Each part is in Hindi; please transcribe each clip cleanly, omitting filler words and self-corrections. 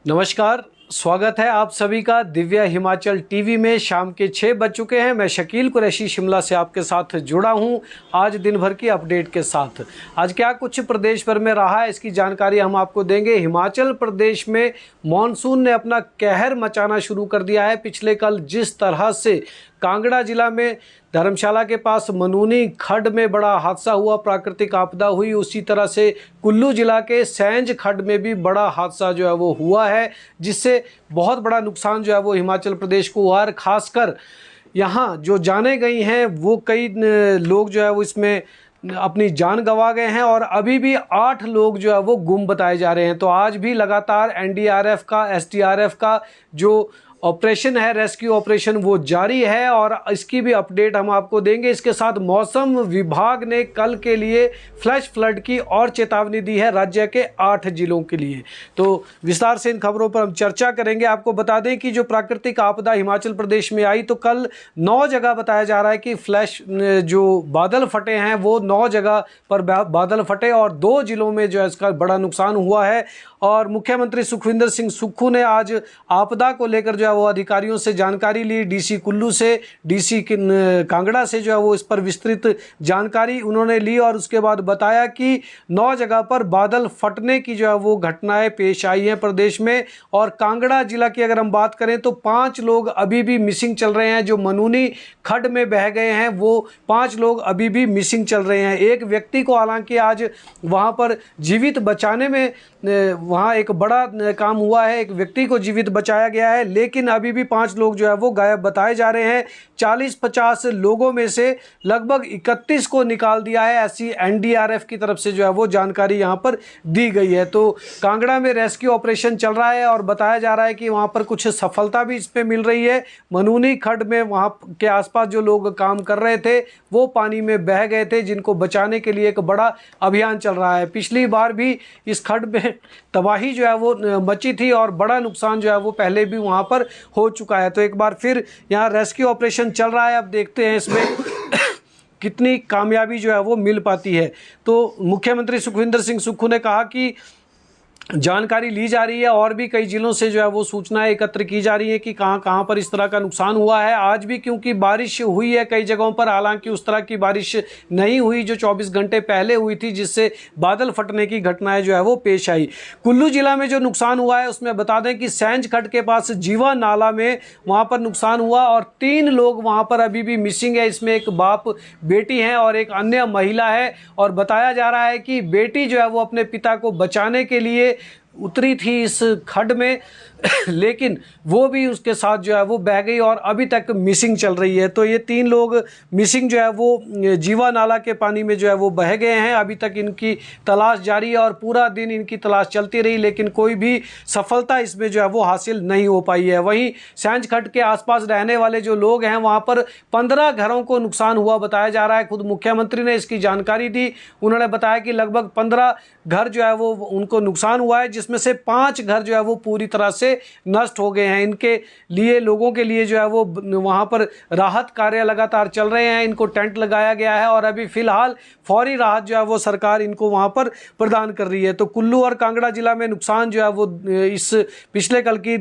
नमस्कार, स्वागत है आप सभी का दिव्य हिमाचल टीवी में। शाम के 6 बज चुके हैं। मैं शकील कुरैशी शिमला से आपके साथ जुड़ा हूं आज दिन भर की अपडेट के साथ। आज क्या कुछ प्रदेश भर में रहा है इसकी जानकारी हम आपको देंगे। हिमाचल प्रदेश में मॉनसून ने अपना कहर मचाना शुरू कर दिया है। पिछले कल जिस तरह से कांगड़ा जिला में धर्मशाला के पास मनूनी खड्ड में बड़ा हादसा हुआ, प्राकृतिक आपदा हुई, उसी तरह से कुल्लू जिला के सैंज खड्ड में भी बड़ा हादसा जो है वो हुआ है, जिससे बहुत बड़ा नुकसान जो है वो हिमाचल प्रदेश को हुआ है। खासकर यहाँ जो जाने गई हैं वो कई लोग जो है वो इसमें अपनी जान गंवा गए हैं और अभी भी 8 लोग जो है वो गुम बताए जा रहे हैं। तो आज भी लगातार एनडीआरएफ का, एसडीआरएफ का जो ऑपरेशन है, रेस्क्यू ऑपरेशन, वो जारी है और इसकी भी अपडेट हम आपको देंगे। इसके साथ मौसम विभाग ने कल के लिए फ्लैश फ्लड की और चेतावनी दी है राज्य के 8 जिलों के लिए। तो विस्तार से इन खबरों पर हम चर्चा करेंगे। आपको बता दें कि जो प्राकृतिक आपदा हिमाचल प्रदेश में आई तो कल 9 जगह बताया जा रहा है कि फ्लैश जो बादल फटे हैं वो 9 जगह पर बादल फटे और 2 जिलों में जो है इसका बड़ा नुकसान हुआ है। और मुख्यमंत्री सुखविंदर सिंह सुक्खू ने आज आपदा को लेकर जो है वो अधिकारियों से जानकारी ली। डीसी कुल्लू से, डीसी कांगड़ा से जो है वो इस पर विस्तृत जानकारी उन्होंने ली और उसके बाद बताया कि 9 जगह पर बादल फटने की जो है वो घटनाएं पेश आई हैं प्रदेश में। और कांगड़ा जिला की अगर हम बात करें तो 5 लोग अभी भी मिसिंग चल रहे हैं। जो मनूनी खड्ड में बह गए हैं वो 5 लोग अभी भी मिसिंग चल रहे हैं। एक व्यक्ति को हालांकि आज वहाँ पर जीवित बचाने में वहाँ एक बड़ा काम हुआ है, एक व्यक्ति को जीवित बचाया गया है, लेकिन अभी भी 5 लोग जो है वो गायब बताए जा रहे हैं। 40-50 लोगों में से लगभग 31 को निकाल दिया है, ऐसी एनडीआरएफ की तरफ से जो है वो जानकारी यहाँ पर दी गई है। तो कांगड़ा में रेस्क्यू ऑपरेशन चल रहा है और बताया जा रहा है कि वहाँ पर कुछ सफलता भी इसमें मिल रही है। मनूनी खड्ड में वहाँ के आसपास जो लोग काम कर रहे थे वो पानी में बह गए थे, जिनको बचाने के लिए एक बड़ा अभियान चल रहा है। पिछली बार भी इस खड्ड में तबाही जो है वो मची थी और बड़ा नुकसान जो है वो पहले भी वहाँ पर हो चुका है। तो एक बार फिर यहाँ रेस्क्यू ऑपरेशन चल रहा है। अब देखते हैं इसमें कितनी कामयाबी जो है वो मिल पाती है। तो मुख्यमंत्री सुखविंदर सिंह सुक्खू ने कहा कि जानकारी ली जा रही है और भी कई जिलों से जो है वो सूचनाएं एकत्र की जा रही है कि कहां कहां पर इस तरह का नुकसान हुआ है। आज भी क्योंकि बारिश हुई है कई जगहों पर, हालांकि उस तरह की बारिश नहीं हुई जो 24 घंटे पहले हुई थी, जिससे बादल फटने की घटनाएं जो है वो पेश आई। कुल्लू जिला में जो नुकसान हुआ है उसमें बता दें कि सैंज खड्ड के पास जीवा नाला में वहाँ पर नुकसान हुआ और 3 लोग वहाँ पर अभी भी मिसिंग है। इसमें एक बाप बेटी है और एक अन्य महिला है और बताया जा रहा है कि बेटी जो है वो अपने पिता को बचाने के लिए उतरी थी इस खड्ड में लेकिन वो भी उसके साथ जो है वो बह गई और अभी तक मिसिंग चल रही है। तो ये 3 लोग मिसिंग जो है वो जीवा नाला के पानी में जो है वो बह गए हैं। अभी तक इनकी तलाश जारी है और पूरा दिन इनकी तलाश चलती रही, लेकिन कोई भी सफलता इसमें जो है वो हासिल नहीं हो पाई है। वहीं सैंज खड्ड के आसपास रहने वाले जो लोग हैं वहाँ पर 15 घरों को नुकसान हुआ बताया जा रहा है। खुद मुख्यमंत्री ने इसकी जानकारी दी। उन्होंने बताया कि लगभग 15 घर जो है वो उनको नुकसान हुआ है, जिसमें से 5 घर जो है वो पूरी तरह से नष्ट हो गए हैं। इनके लिए, लोगों के लिए जो है वो वहाँ पर राहत कार्य लगातार चल रहे हैं। इनको टेंट लगाया गया है और अभी फिलहाल फौरी राहत जो है वो सरकार इनको वहाँ पर प्रदान कर रही है। तो कुल्लू और कांगड़ा जिला में नुकसान जो है वो इस पिछले कल की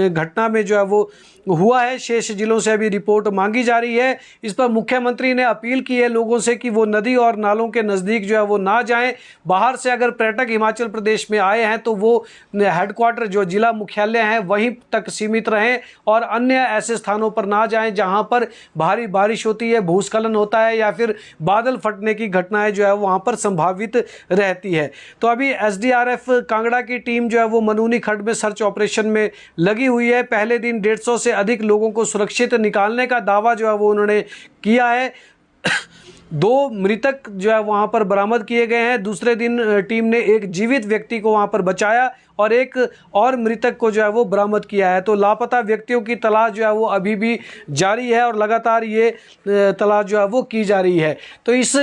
घटना में जो है वो हुआ है। शेष जिलों से अभी रिपोर्ट मांगी जा रही है। इस पर मुख्यमंत्री ने अपील की है लोगों से कि वो नदी और नालों के नज़दीक जो है वो ना जाएं। बाहर से अगर पर्यटक हिमाचल प्रदेश में आए हैं तो वो हेडक्वार्टर जो जिला मुख्यालय है वहीं तक सीमित रहें और अन्य ऐसे स्थानों पर ना जाएं जहां पर भारी बारिश होती है, भूस्खलन होता है या फिर बादल फटने की घटनाएं जो है वहां पर संभावित रहती है। तो अभी एसडीआरएफ कांगड़ा की टीम जो है वो मनूनी खड्ड में सर्च ऑपरेशन में लगी हुई है। पहले दिन 150 से अधिक लोगों को सुरक्षित निकालने का दावा जो है वो उन्होंने किया है। 2 मृतक जो है वहाँ पर बरामद किए गए हैं। दूसरे दिन टीम ने एक जीवित व्यक्ति को वहाँ पर बचाया और एक और मृतक को जो है वो बरामद किया है। तो लापता व्यक्तियों की तलाश जो है वो अभी भी जारी है और लगातार ये तलाश जो है वो की जा रही है। तो इस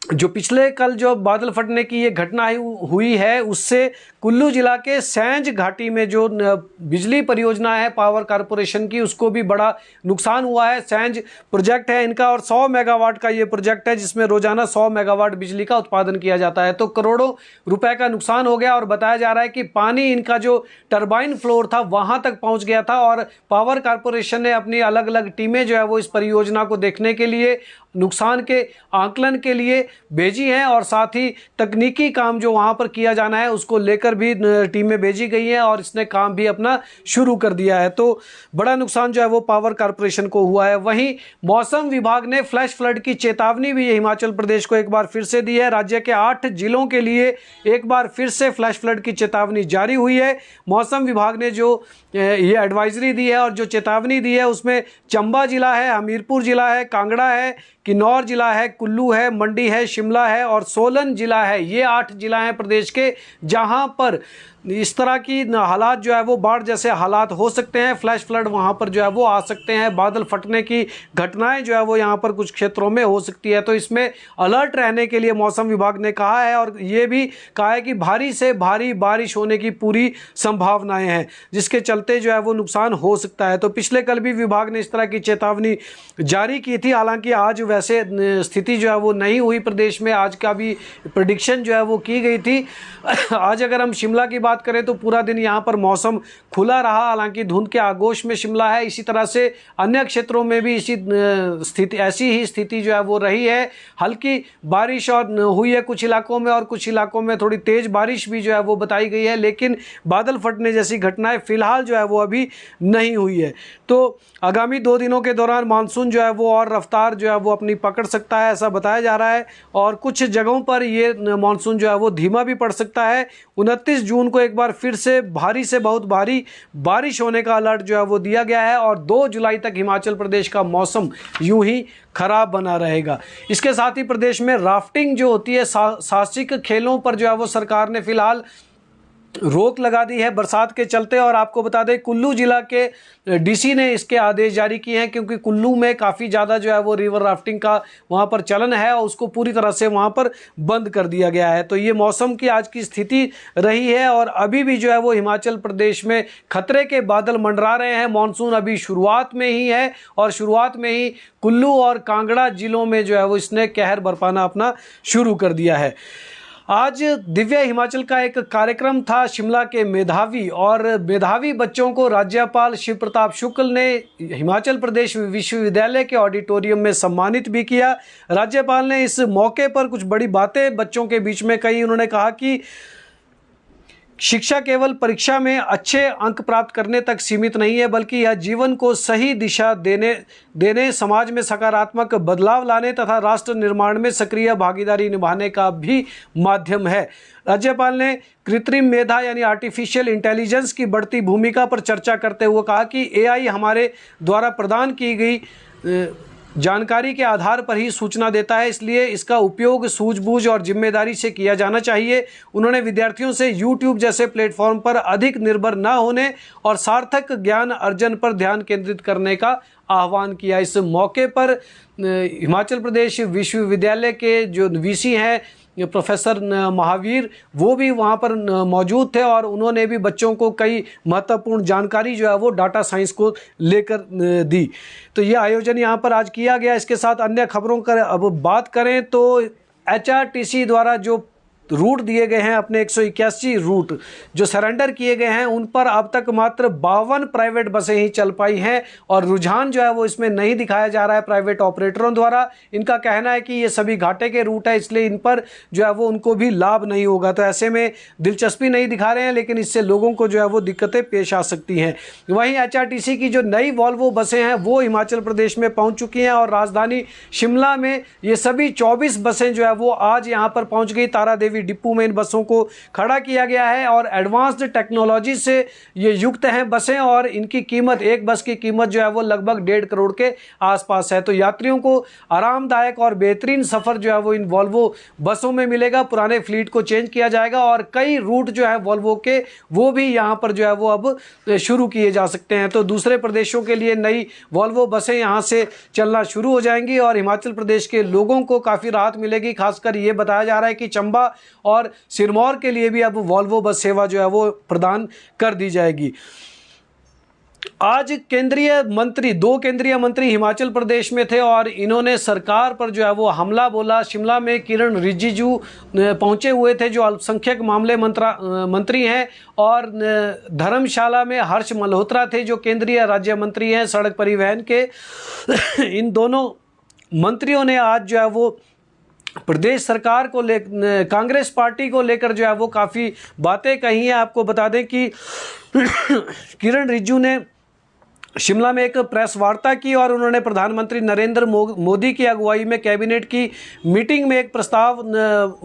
जो पिछले कल जो बादल फटने की ये घटना हुई है, उससे कुल्लू जिला के सैंज घाटी में जो बिजली परियोजना है पावर कारपोरेशन की, उसको भी बड़ा नुकसान हुआ है। सैंज प्रोजेक्ट है इनका और 100 मेगावाट का ये प्रोजेक्ट है, जिसमें रोजाना 100 मेगावाट बिजली का उत्पादन किया जाता है। तो करोड़ों रुपए का नुकसान हो गया और बताया जा रहा है कि पानी इनका जो टरबाइन फ्लोर था वहां तक पहुंच गया था और पावर कारपोरेशन ने अपनी अलग अलग टीमें जो है वो इस परियोजना को देखने के लिए, नुकसान के आंकलन के लिए भेजी हैं और साथ ही तकनीकी काम जो वहां पर किया जाना है उसको लेकर भी टीमें भेजी गई हैं और इसने काम भी अपना शुरू कर दिया है। तो बड़ा नुकसान जो है वो पावर कारपोरेशन को हुआ है। वहीं मौसम विभाग ने फ्लैश फ्लड की चेतावनी भी हिमाचल प्रदेश को एक बार फिर से दी है। राज्य के 8 जिलों के लिए एक बार फिर से फ्लैश फ्लड की चेतावनी जारी हुई है। मौसम विभाग ने जो ये एडवाइजरी दी है और जो चेतावनी दी है उसमें चंबा जिला है, हमीरपुर जिला है, कांगड़ा है, किन्नौर जिला है, कुल्लू है, मंडी है, शिमला है और सोलन जिला है। ये 8 जिला हैं प्रदेश के जहां पर इस तरह की हालात जो है वो बाढ़ जैसे हालात हो सकते हैं। फ्लैश फ्लड वहाँ पर जो है वो आ सकते हैं। बादल फटने की घटनाएं जो है वो यहाँ पर कुछ क्षेत्रों में हो सकती है। तो इसमें अलर्ट रहने के लिए मौसम विभाग ने कहा है और ये भी कहा है कि भारी से भारी बारिश होने की पूरी संभावनाएं हैं, जिसके चलते जो है वो नुकसान हो सकता है। तो पिछले कल भी विभाग ने इस तरह की चेतावनी जारी की थी। हालांकि आज वैसे स्थिति जो है वो नहीं हुई प्रदेश में, आज का भी प्रेडिक्शन जो है वो की गई थी। आज अगर हम शिमला की बात करें तो पूरा दिन यहां पर मौसम खुला रहा, हालांकि धुंध के आगोश में शिमला है। इसी तरह से अन्य क्षेत्रों में भी ऐसी ही स्थिति जो है वो रही है। हल्की बारिश और हुई है कुछ इलाकों में और कुछ इलाकों में थोड़ी तेज बारिश भी जो है वो बताई गई है, लेकिन बादल फटने जैसी घटनाएं फिलहाल जो है वो अभी नहीं हुई है। तो आगामी 2 दिनों के दौरान मानसून जो है वो और रफ्तार जो है वो अपनी पकड़ सकता है, ऐसा बताया जा रहा है। और कुछ जगहों पर ये मानसून जो है वो धीमा भी पड़ सकता है। 29 जून को एक बार फिर से भारी से बहुत भारी बारिश होने का अलर्ट जो है वो दिया गया है और 2 जुलाई तक हिमाचल प्रदेश का मौसम यूं ही खराब बना रहेगा। इसके साथ ही प्रदेश में राफ्टिंग जो होती है, साहसिक खेलों पर जो है वो सरकार ने फिलहाल रोक लगा दी है बरसात के चलते। और आपको बता दें कुल्लू जिला के डीसी ने इसके आदेश जारी किए हैं, क्योंकि कुल्लू में काफ़ी ज़्यादा जो है वो रिवर राफ्टिंग का वहाँ पर चलन है और उसको पूरी तरह से वहाँ पर बंद कर दिया गया है। तो ये मौसम की आज की स्थिति रही है और अभी भी जो है वो हिमाचल प्रदेश में खतरे के बादल मंडरा रहे हैं। मानसून अभी शुरुआत में ही है और शुरुआत में ही कुल्लू और कांगड़ा जिलों में जो है वो इसने कहर बरपाना अपना शुरू कर दिया है। आज दिव्य हिमाचल का एक कार्यक्रम था शिमला के मेधावी और मेधावी बच्चों को राज्यपाल शिव प्रताप शुक्ल ने हिमाचल प्रदेश विश्वविद्यालय के ऑडिटोरियम में सम्मानित भी किया। राज्यपाल ने इस मौके पर कुछ बड़ी बातें बच्चों के बीच में कही। उन्होंने कहा कि शिक्षा केवल परीक्षा में अच्छे अंक प्राप्त करने तक सीमित नहीं है, बल्कि यह जीवन को सही दिशा देने, समाज में सकारात्मक बदलाव लाने तथा राष्ट्र निर्माण में सक्रिय भागीदारी निभाने का भी माध्यम है। राज्यपाल ने कृत्रिम मेधा यानी आर्टिफिशियल इंटेलिजेंस की बढ़ती भूमिका पर चर्चा करते हुए कहा कि एआई हमारे द्वारा प्रदान की गई जानकारी के आधार पर ही सूचना देता है, इसलिए इसका उपयोग सूझबूझ और जिम्मेदारी से किया जाना चाहिए। उन्होंने विद्यार्थियों से YouTube जैसे प्लेटफॉर्म पर अधिक निर्भर न होने और सार्थक ज्ञान अर्जन पर ध्यान केंद्रित करने का आह्वान किया। इस मौके पर हिमाचल प्रदेश विश्वविद्यालय के जो वीसी हैं प्रोफेसर महावीर, वो भी वहाँ पर मौजूद थे और उन्होंने भी बच्चों को कई महत्वपूर्ण जानकारी जो है वो डाटा साइंस को लेकर दी। तो ये आयोजन यहाँ पर आज किया गया। इसके साथ अन्य खबरों का अब बात करें तो HRTC द्वारा जो रूट दिए गए हैं, अपने 181 रूट जो सरेंडर किए गए हैं, उन पर अब तक मात्र 52 प्राइवेट बसें ही चल पाई हैं और रुझान जो है वो इसमें नहीं दिखाया जा रहा है प्राइवेट ऑपरेटरों द्वारा। इनका कहना है कि ये सभी घाटे के रूट है, इसलिए इन पर जो है वो उनको भी लाभ नहीं होगा। तो ऐसे में दिलचस्पी नहीं दिखा रहे हैं, लेकिन इससे लोगों को जो है वो दिक्कतें पेश आ सकती हैं। वहीं HRTC की जो नई वॉल्वो बसें हैं वो हिमाचल प्रदेश में पहुँच चुकी हैं और राजधानी शिमला में ये सभी 24 बसें जो है वो आज यहाँ पर पहुँच गई। तारा देवी डिपो में इन बसों को खड़ा किया गया है और एडवांस्ड टेक्नोलॉजी से ये युक्त हैं बसें और इनकी कीमत, एक बस की कीमत जो है वो लगभग 1.5 करोड़ के आसपास है। तो यात्रियों को आरामदायक और बेहतरीन सफ़र जो है वो इन वॉल्वो बसों में मिलेगा। पुराने फ्लीट को चेंज किया जाएगा और कई रूट जो है वॉल्वो के वो भी यहाँ पर जो है वो अब शुरू किए जा सकते हैं। तो दूसरे प्रदेशों के लिए नई वॉल्वो बसें यहाँ से चलना शुरू हो जाएंगी और हिमाचल प्रदेश के लोगों को काफ़ी राहत मिलेगी। खासकर ये बताया जा रहा है कि चंबा और सिरमौर के लिए भी अब वॉल्वो बस सेवा जो है वो प्रदान कर दी जाएगी। आज दो केंद्रीय मंत्री हिमाचल प्रदेश में थे और इन्होंने सरकार पर जो है वो हमला बोला। शिमला में किरण रिजिजू पहुंचे हुए थे जो अल्पसंख्यक मामले मंत्री हैं और धर्मशाला में हर्ष मल्होत्रा थे जो केंद्रीय राज्य मंत्री हैं सड़क परिवहन के। इन दोनों मंत्रियों ने आज जो है वो प्रदेश सरकार को कांग्रेस पार्टी को लेकर जो है वो काफ़ी बातें कही हैं। आपको बता दें कि किरण रिजिजू ने शिमला में एक प्रेस वार्ता की और उन्होंने प्रधानमंत्री नरेंद्र मोदी की अगुवाई में कैबिनेट की मीटिंग में एक प्रस्ताव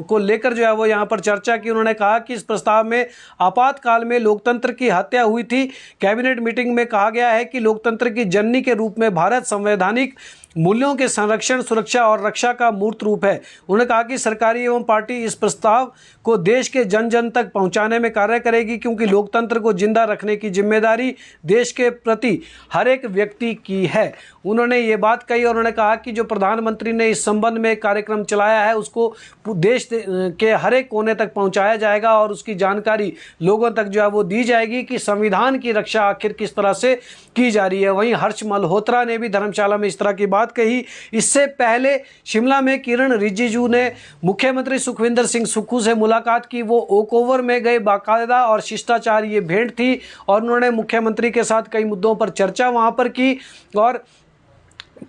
को लेकर जो है वो यहाँ पर चर्चा की। उन्होंने कहा कि इस प्रस्ताव में आपातकाल में लोकतंत्र की हत्या हुई थी। कैबिनेट मीटिंग में कहा गया है कि लोकतंत्र की जननी के रूप में भारत संवैधानिक मूल्यों के संरक्षण, सुरक्षा और रक्षा का मूर्त रूप है। उन्होंने कहा कि सरकारी एवं पार्टी इस प्रस्ताव को देश के जन जन तक पहुंचाने में कार्य करेगी क्योंकि लोकतंत्र को जिंदा रखने की जिम्मेदारी देश के प्रति हर एक व्यक्ति की है। उन्होंने ये बात कही और उन्होंने कहा कि जो प्रधानमंत्री ने इस संबंध में एक कार्यक्रम चलाया है उसको देश के हर एक कोने तक पहुंचाया जाएगा और उसकी जानकारी लोगों तक जो है वो दी जाएगी कि संविधान की रक्षा आखिर किस तरह से की जा रही है। वहीं हर्ष मल्होत्रा ने भी धर्मशाला में इस तरह की बात कही। इससे पहले शिमला में किरण रिजिजू ने मुख्यमंत्री सुखविंदर सिंह सुक्खू से मुलाकात की। वो ओक ओवर में गए, बाकायदा और शिष्टाचार ये भेंट थी और उन्होंने मुख्यमंत्री के साथ कई मुद्दों पर चर्चा वहां पर की और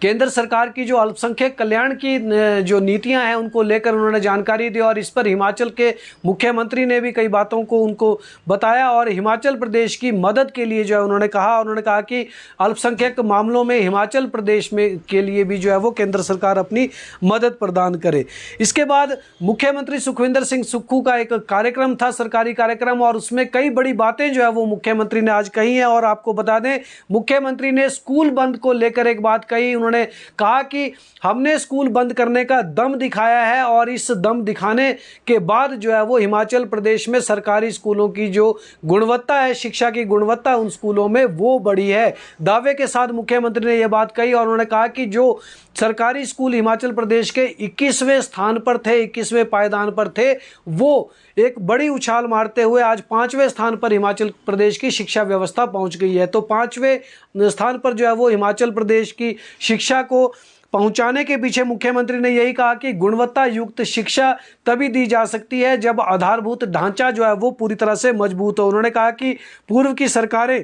केंद्र सरकार की जो अल्पसंख्यक कल्याण की जो नीतियां हैं उनको लेकर उन्होंने जानकारी दी और इस पर हिमाचल के मुख्यमंत्री ने भी कई बातों को उनको बताया और हिमाचल प्रदेश की मदद के लिए जो है उन्होंने कहा कि अल्पसंख्यक मामलों में हिमाचल प्रदेश में के लिए भी जो है वो केंद्र सरकार अपनी मदद प्रदान करे। इसके बाद मुख्यमंत्री सुखविंदर सिंह सुक्खू का एक कार्यक्रम था, सरकारी कार्यक्रम, और उसमें कई बड़ी बातें जो है वो मुख्यमंत्री ने आज कही हैं। और आपको बता दें मुख्यमंत्री ने स्कूल बंद को लेकर एक बात कही। उन्होंने कहा कि हमने स्कूल बंद करने का दम दिखाया है और इस दम दिखाने के बाद जो है वो हिमाचल प्रदेश में सरकारी स्कूलों की जो गुणवत्ता है, शिक्षा की गुणवत्ता उन स्कूलों में वो बढ़ी है। दावे के साथ मुख्यमंत्री ने यह बात कही और उन्होंने कहा कि जो सरकारी स्कूल हिमाचल प्रदेश के 21वें स्थान पर थे, 21वें पायदान पर थे, वो एक बड़ी उछाल मारते हुए आज 5वें स्थान पर हिमाचल प्रदेश की शिक्षा व्यवस्था पहुंच गई है। तो 5वें स्थान पर जो है वो हिमाचल प्रदेश की शिक्षा को पहुंचाने के पीछे मुख्यमंत्री ने यही कहा कि गुणवत्ता युक्त शिक्षा तभी दी जा सकती है जब आधारभूत ढांचा जो है वो पूरी तरह से मजबूत हो। उन्होंने कहा कि पूर्व की सरकारें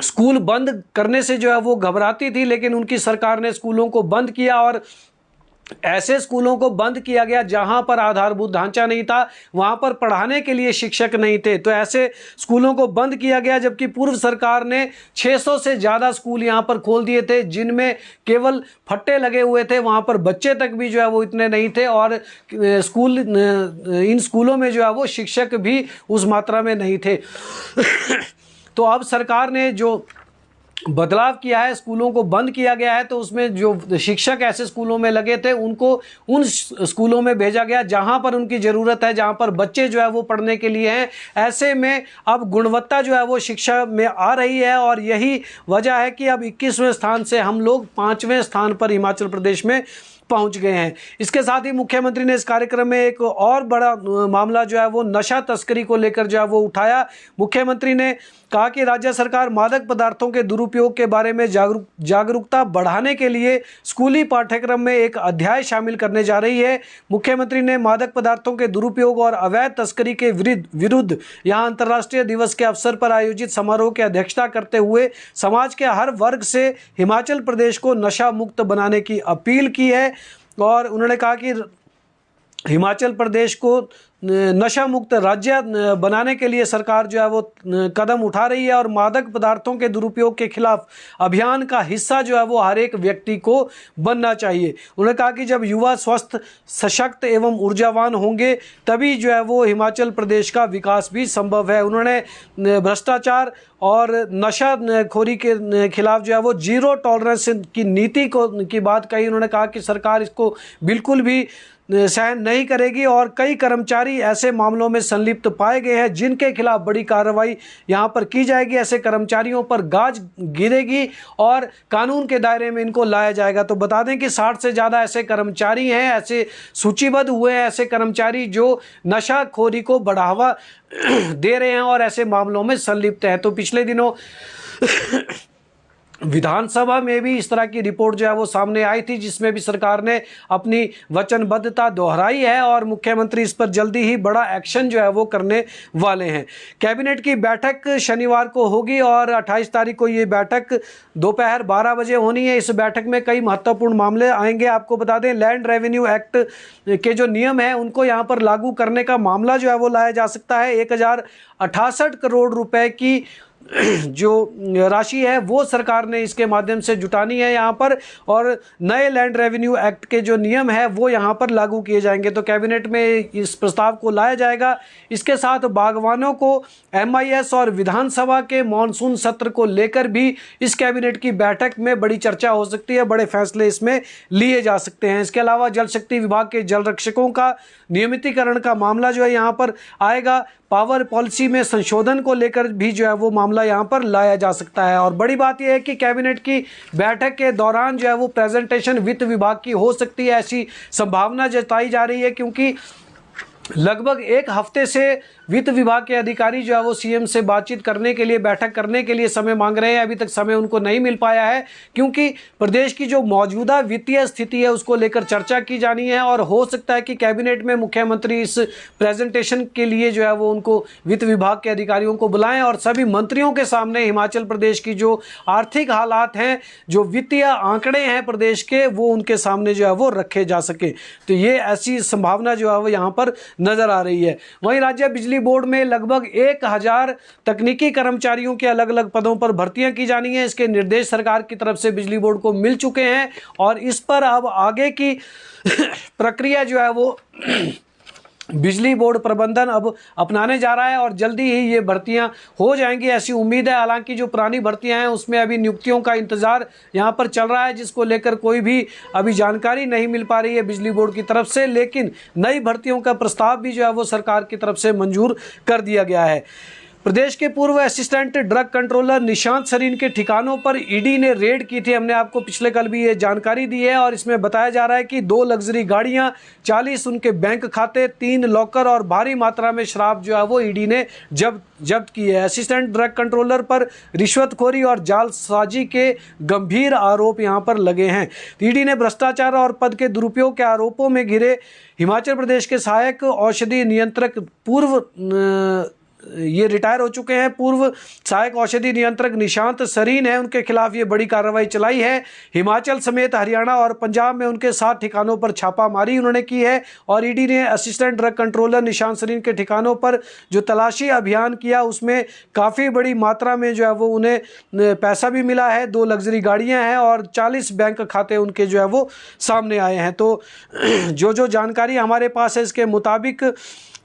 स्कूल बंद करने से जो है वो घबराती थी, लेकिन उनकी सरकार ने स्कूलों को बंद किया और ऐसे स्कूलों को बंद किया गया जहां पर आधारभूत ढांचा नहीं था, वहां पर पढ़ाने के लिए शिक्षक नहीं थे, तो ऐसे स्कूलों को बंद किया गया। जबकि पूर्व सरकार ने 600 से ज़्यादा स्कूल यहां पर खोल दिए थे जिनमें केवल फट्टे लगे हुए थे, वहां पर बच्चे तक भी जो है वो इतने नहीं थे और इन स्कूलों में जो है वो शिक्षक भी उस मात्रा में नहीं थे। तो अब सरकार ने जो बदलाव किया है, स्कूलों को बंद किया गया है, तो उसमें जो शिक्षक ऐसे स्कूलों में लगे थे उनको उन स्कूलों में भेजा गया जहां पर उनकी ज़रूरत है, जहां पर बच्चे जो है वो पढ़ने के लिए हैं। ऐसे में अब गुणवत्ता जो है वो शिक्षा में आ रही है और यही वजह है कि अब 21वें स्थान से हम लोग 5वें स्थान पर हिमाचल प्रदेश में पहुंच गए हैं। इसके साथ ही मुख्यमंत्री ने इस कार्यक्रम में एक और बड़ा मामला जो है वो नशा तस्करी को लेकर जो है वो उठाया। मुख्यमंत्री ने कहा कि राज्य सरकार मादक पदार्थों के दुरुपयोग के बारे में जागरूकता बढ़ाने के लिए स्कूली पाठ्यक्रम में एक अध्याय शामिल करने जा रही है। मुख्यमंत्री ने मादक पदार्थों के दुरुपयोग और अवैध तस्करी के विरुद्ध यहाँ अंतर्राष्ट्रीय दिवस के अवसर पर आयोजित समारोह की अध्यक्षता करते हुए समाज के हर वर्ग से हिमाचल प्रदेश को नशा मुक्त बनाने की अपील की है और उन्होंने कहा कि हिमाचल प्रदेश को नशा मुक्त राज्य बनाने के लिए सरकार जो है वो कदम उठा रही है और मादक पदार्थों के दुरुपयोग के खिलाफ अभियान का हिस्सा जो है वो हर एक व्यक्ति को बनना चाहिए। उन्होंने कहा कि जब युवा स्वस्थ, सशक्त एवं ऊर्जावान होंगे तभी जो है वो हिमाचल प्रदेश का विकास भी संभव है। उन्होंने भ्रष्टाचार और नशाखोरी के खिलाफ जो है वो जीरो टॉलरेंस की नीति की बात कही। उन्होंने कहा कि सरकार इसको बिल्कुल भी सहन नहीं करेगी और कई कर्मचारी ऐसे मामलों में संलिप्त पाए गए हैं जिनके खिलाफ बड़ी कार्रवाई यहां पर की जाएगी। ऐसे कर्मचारियों पर गाज गिरेगी और कानून के दायरे में इनको लाया जाएगा। तो बता दें कि 60 से ज़्यादा ऐसे कर्मचारी हैं, ऐसे सूचीबद्ध हुए हैं ऐसे कर्मचारी जो नशाखोरी को बढ़ावा दे रहे हैं और ऐसे मामलों में संलिप्त हैं। तो पिछले दिनों विधानसभा में भी इस तरह की रिपोर्ट जो है वो सामने आई थी जिसमें भी सरकार ने अपनी वचनबद्धता दोहराई है और मुख्यमंत्री इस पर जल्दी ही बड़ा एक्शन जो है वो करने वाले हैं। कैबिनेट की बैठक शनिवार को होगी और 28 तारीख को ये बैठक दोपहर 12 बजे होनी है। इस बैठक में कई महत्वपूर्ण मामले आएंगे। आपको बता दें लैंड रेवेन्यू एक्ट के जो नियम हैं उनको यहाँ पर लागू करने का मामला जो है वो लाया जा सकता है। 1068 करोड़ रुपए की जो राशि है वो सरकार ने इसके माध्यम से जुटानी है यहाँ पर और नए लैंड रेवेन्यू एक्ट के जो नियम है वो यहाँ पर लागू किए जाएंगे। तो कैबिनेट में इस प्रस्ताव को लाया जाएगा। इसके साथ बागवानों को MIS और विधानसभा के मॉनसून सत्र को लेकर भी इस कैबिनेट की बैठक में बड़ी चर्चा हो सकती है, बड़े फैसले इसमें लिए जा सकते हैं। इसके अलावा जल शक्ति विभाग के जल रक्षकों का नियमितीकरण का मामला जो है यहाँ पर आएगा। पावर पॉलिसी में संशोधन को लेकर भी जो है वो मामला यहाँ पर लाया जा सकता है। और बड़ी बात यह है कि कैबिनेट की बैठक के दौरान जो है वो प्रेजेंटेशन वित्त विभाग की हो सकती है, ऐसी संभावना जताई जा रही है क्योंकि लगभग एक हफ्ते से वित्त विभाग के अधिकारी जो है वो सीएम से बातचीत करने के लिए, बैठक करने के लिए समय मांग रहे हैं। अभी तक समय उनको नहीं मिल पाया है क्योंकि प्रदेश की जो मौजूदा वित्तीय स्थिति है उसको लेकर चर्चा की जानी है और हो सकता है कि कैबिनेट में मुख्यमंत्री इस प्रेजेंटेशन के लिए जो है वो उनको वित्त विभाग के अधिकारियों को बुलाएं और सभी मंत्रियों के सामने हिमाचल प्रदेश की जो आर्थिक हालात हैं, जो वित्तीय आंकड़े हैं प्रदेश के, वो उनके सामने जो है वो रखे जा सके। तो ये ऐसी संभावना जो है वो यहाँ पर नजर आ रही है। वहीं राज्य बिजली बोर्ड में लगभग 1000 तकनीकी कर्मचारियों के अलग अलग पदों पर भर्तियां की जानी है। इसके निर्देश सरकार की तरफ से बिजली बोर्ड को मिल चुके हैं और इस पर अब आगे की प्रक्रिया जो है वो बिजली बोर्ड प्रबंधन अब अपनाने जा रहा है और जल्दी ही ये भर्तियां हो जाएंगी ऐसी उम्मीद है। हालांकि जो पुरानी भर्तियां हैं उसमें अभी नियुक्तियों का इंतजार यहां पर चल रहा है जिसको लेकर कोई भी अभी जानकारी नहीं मिल पा रही है बिजली बोर्ड की तरफ से, लेकिन नई भर्तियों का प्रस्ताव भी जो है वो सरकार की तरफ से मंजूर कर दिया गया है। प्रदेश के पूर्व assistant drug controller Nishant Sarin के ठिकानों पर ईडी ने रेड की थी। हमने आपको पिछले कल भी ये जानकारी दी है और इसमें बताया जा रहा है कि 2 लग्जरी गाड़ियां, 40 उनके बैंक खाते, 3 लॉकर और भारी मात्रा में शराब जो है वो ईडी ने जब्त की है। असिस्टेंट ड्रग कंट्रोलर पर रिश्वतखोरी और जालसाजी के गंभीर आरोप यहां पर लगे हैं। ईडी ने भ्रष्टाचार और पद के दुरुपयोग के आरोपों में घिरे हिमाचल प्रदेश के सहायक औषधि नियंत्रक ये रिटायर हो चुके हैं, पूर्व सहायक औषधि नियंत्रक निशांत सरीन है, उनके खिलाफ ये बड़ी कार्रवाई चलाई है। हिमाचल समेत हरियाणा और पंजाब में उनके 7 ठिकानों पर छापामारी उन्होंने की है और ईडी ने assistant drug controller Nishant Sarin के ठिकानों पर जो तलाशी अभियान किया उसमें काफ़ी बड़ी मात्रा में जो है वो उन्हें पैसा भी मिला है। 2 लग्जरी गाड़ियाँ हैं और 40 बैंक खाते उनके जो है वो सामने आए हैं। तो जो जानकारी हमारे पास है इसके मुताबिक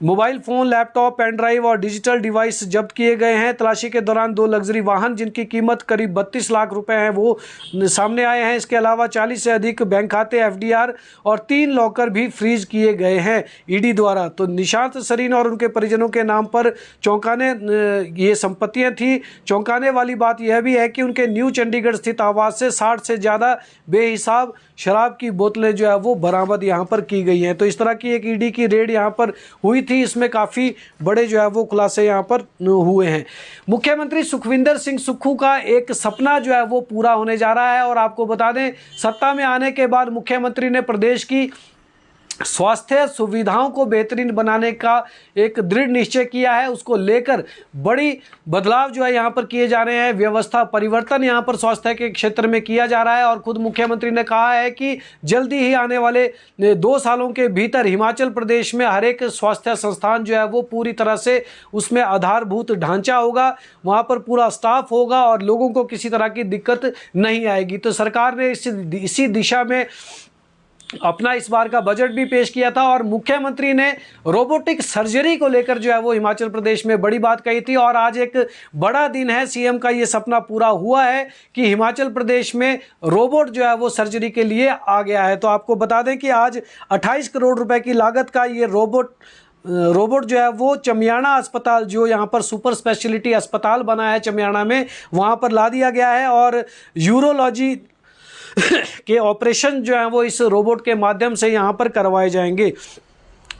mobile phone, laptop, pen drive और डिजिटल डिवाइस जब्त किए गए हैं। तलाशी के दौरान 2 लग्जरी वाहन जिनकी कीमत करीब 32 लाख रुपए है वो सामने आए हैं। इसके अलावा 40 से अधिक बैंक खाते, FDR और 3 लॉकर भी फ्रीज किए गए हैं ईडी द्वारा। तो निशांत सरीन और उनके परिजनों के नाम पर चौंकाने ये संपत्तियां थी। चौंकाने वाली बात यह भी है कि उनके न्यू चंडीगढ़ स्थित आवास से 60 से ज़्यादा बेहिसाब शराब की बोतलें जो है वो बरामद यहाँ पर की गई हैं। तो इस तरह की एक ईडी की रेड यहाँ पर हुई थी, इसमें काफ़ी बड़े जो है वो खुलासे यहाँ पर हुए हैं। मुख्यमंत्री सुखविंदर सिंह सुक्खू का एक सपना जो है वो पूरा होने जा रहा है और आपको बता दें सत्ता में आने के बाद मुख्यमंत्री ने प्रदेश की स्वास्थ्य सुविधाओं को बेहतरीन बनाने का एक दृढ़ निश्चय किया है। उसको लेकर बड़ी बदलाव जो है यहाँ पर किए जा रहे हैं, व्यवस्था परिवर्तन यहाँ पर स्वास्थ्य के क्षेत्र में किया जा रहा है। और खुद मुख्यमंत्री ने कहा है कि जल्दी ही आने वाले 2 सालों के भीतर हिमाचल प्रदेश में हर एक स्वास्थ्य संस्थान जो है वो पूरी तरह से उसमें आधारभूत ढांचा होगा, वहाँ पर पूरा स्टाफ होगा और लोगों को किसी तरह की दिक्कत नहीं आएगी। तो सरकार ने इसी दिशा में अपना इस बार का बजट भी पेश किया था। और मुख्यमंत्री ने रोबोटिक सर्जरी को लेकर जो है वो हिमाचल प्रदेश में बड़ी बात कही थी। और आज एक बड़ा दिन है, सीएम का ये सपना पूरा हुआ है कि हिमाचल प्रदेश में रोबोट जो है वो सर्जरी के लिए आ गया है। तो आपको बता दें कि आज 28 करोड़ रुपए की लागत का ये रोबोट जो है वो चमियाना अस्पताल, जो यहाँ पर सुपर स्पेशलिटी अस्पताल बना है चमियाना में, वहाँ पर ला दिया गया है। और यूरोलॉजी के ऑपरेशन जो है वो इस रोबोट के माध्यम से यहाँ पर करवाए जाएंगे।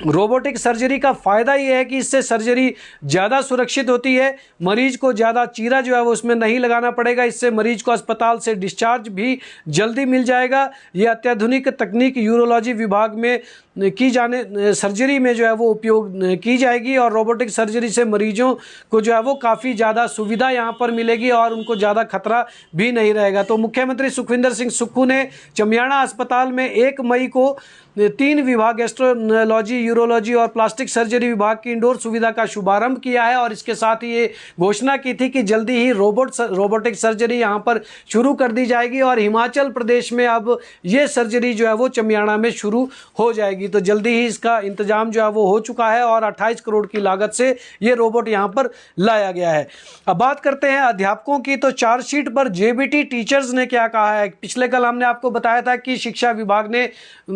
रोबोटिक सर्जरी का फ़ायदा ये है कि इससे सर्जरी ज़्यादा सुरक्षित होती है, मरीज को ज़्यादा चीरा जो है वो उसमें नहीं लगाना पड़ेगा। इससे मरीज को अस्पताल से डिस्चार्ज भी जल्दी मिल जाएगा। ये अत्याधुनिक तकनीक यूरोलॉजी विभाग में की जाने सर्जरी में जो है वो उपयोग की जाएगी। और रोबोटिक सर्जरी से मरीजों को जो है वो काफ़ी ज़्यादा सुविधा यहाँ पर मिलेगी और उनको ज़्यादा खतरा भी नहीं रहेगा। तो मुख्यमंत्री सुखविंदर सिंह सुक्खू ने चमियाना अस्पताल में 1 मई को 3 विभाग, गैस्ट्रोलॉजी, यूरोलॉजी और प्लास्टिक सर्जरी विभाग की इंडोर सुविधा का शुभारंभ किया है। और इसके साथ ही ये घोषणा की थी कि जल्दी ही रोबोटिक सर्जरी यहाँ पर शुरू कर दी जाएगी और हिमाचल प्रदेश में अब ये सर्जरी जो है वो चमियाना में शुरू हो जाएगी। तो जल्दी ही इसका इंतजाम जो है वो हो चुका है और 28 करोड़ की लागत से ये रोबोट यहाँ पर लाया गया है। अब बात करते हैं अध्यापकों की। तो चार्जशीट पर जेबीटी टीचर्स ने क्या कहा है। पिछले कल हमने आपको बताया था कि शिक्षा विभाग ने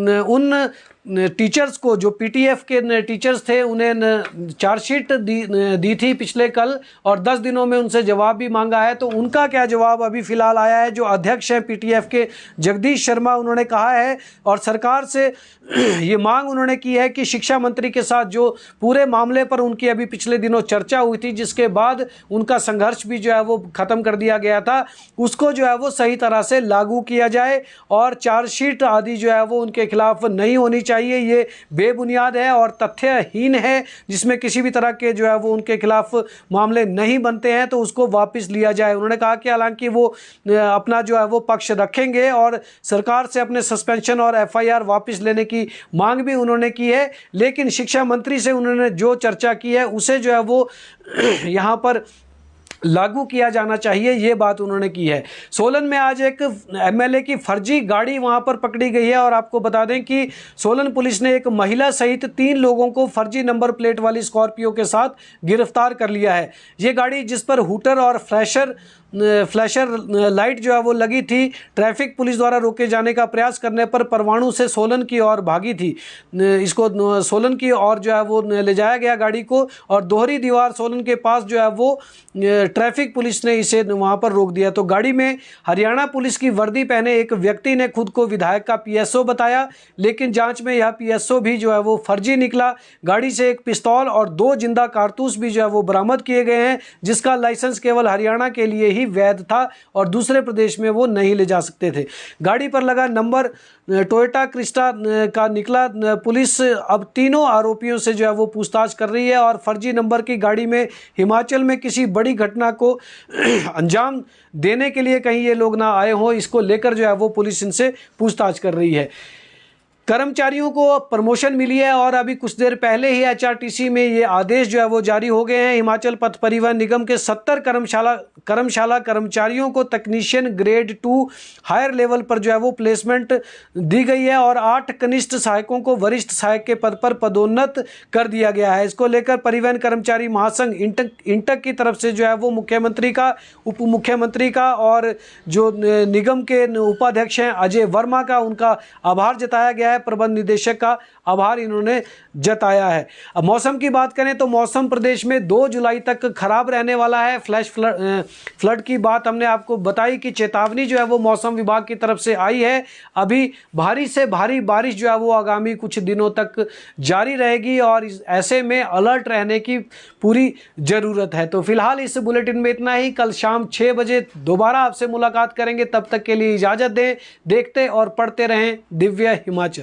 उन टीचर्स को, जो पीटीएफ के टीचर्स थे, उन्हें चार्जशीट दी थी पिछले कल और 10 दिनों में उनसे जवाब भी मांगा है। तो उनका क्या जवाब अभी फिलहाल आया है। जो अध्यक्ष हैं पीटीएफ के जगदीश शर्मा, उन्होंने कहा है और सरकार से ये मांग उन्होंने की है कि शिक्षा मंत्री के साथ जो पूरे मामले पर उनकी अभी पिछले दिनों चर्चा हुई थी, जिसके बाद उनका संघर्ष भी जो है वो ख़त्म कर दिया गया था, उसको जो है वो सही तरह से लागू किया जाए और चार्जशीट आदि जो है वो उनके खिलाफ नहीं होनी चाहिए। ये बेबुनियाद है और तथ्यहीन है, जिसमें किसी भी तरह के जो है वो उनके खिलाफ मामले नहीं बनते हैं, तो उसको वापस लिया जाए। उन्होंने कहा कि हालांकि वो अपना जो है वो पक्ष रखेंगे और सरकार से अपने सस्पेंशन और एफआईआर वापस लेने की मांग भी उन्होंने की है, लेकिन शिक्षा मंत्री से उन्होंने जो चर्चा की है उसे जो है वो यहाँ पर लागू किया जाना चाहिए, ये बात उन्होंने की है। सोलन में आज एक एमएलए की फर्जी गाड़ी वहां पर पकड़ी गई है और आपको बता दें कि सोलन पुलिस ने एक महिला सहित 3 लोगों को फर्जी नंबर प्लेट वाली स्कॉर्पियो के साथ गिरफ्तार कर लिया है। ये गाड़ी, जिस पर हूटर और फ्लैशर लाइट जो है वो लगी थी, ट्रैफिक पुलिस द्वारा रोके जाने का प्रयास करने पर परवाणु से सोलन की ओर भागी थी। इसको सोलन की ओर जो है वो ले जाया गया गाड़ी को, और दोहरी दीवार सोलन के पास जो है वो ट्रैफिक पुलिस ने इसे वहां पर रोक दिया। तो गाड़ी में हरियाणा पुलिस की वर्दी पहने एक व्यक्ति ने खुद को विधायक का पीएसओ बताया, लेकिन जांच में यह पीएसओ भी जो है वो फर्जी निकला। गाड़ी से एक पिस्तौल और 2 जिंदा कारतूस भी जो है वो बरामद किए गए हैं, जिसका लाइसेंस केवल हरियाणा के लिए ही वैध था और दूसरे प्रदेश में वो नहीं ले जा सकते थे। गाड़ी पर लगा नंबर टोयोटा क्रिस्टा का निकला। पुलिस अब तीनों आरोपियों से जो है वो पूछताछ कर रही है और फर्जी नंबर की गाड़ी में हिमाचल में किसी बड़ी घटना को अंजाम देने के लिए कहीं ये लोग ना आए हों, इसको लेकर जो है वो पुलिस इनसे पूछताछ कर रही है। कर्मचारियों को प्रमोशन मिली है और अभी कुछ देर पहले ही एचआरटीसी में ये आदेश जो है वो जारी हो गए हैं। हिमाचल पथ परिवहन निगम के 70 कर्मशाला कर्मचारियों को तकनीशियन ग्रेड 2 हायर लेवल पर जो है वो प्लेसमेंट दी गई है और 8 कनिष्ठ सहायकों को वरिष्ठ सहायक के पद पर पदोन्नत कर दिया गया है। इसको लेकर परिवहन कर्मचारी महासंघ इंटक की तरफ से जो है वो मुख्यमंत्री का, उप मुख्यमंत्री का और जो निगम के उपाध्यक्ष हैं अजय वर्मा का, उनका आभार जताया गया है। प्रबंध निदेशक का आभार इन्होंने जताया है। अब मौसम की बात करें तो मौसम प्रदेश में 2 जुलाई तक खराब रहने वाला है। फ्लैश फ्लड की बात हमने आपको बताई कि चेतावनी जो है वो मौसम विभाग की तरफ से आई है। अभी भारी से भारी बारिश जो है वो आगामी कुछ दिनों तक जारी रहेगी और ऐसे में अलर्ट रहने की पूरी ज़रूरत है। तो फिलहाल इस बुलेटिन में इतना ही। कल शाम 6 बजे दोबारा आपसे मुलाकात करेंगे। तब तक के लिए इजाज़त दें। देखते और पढ़ते रहें दिव्य हिमाचल।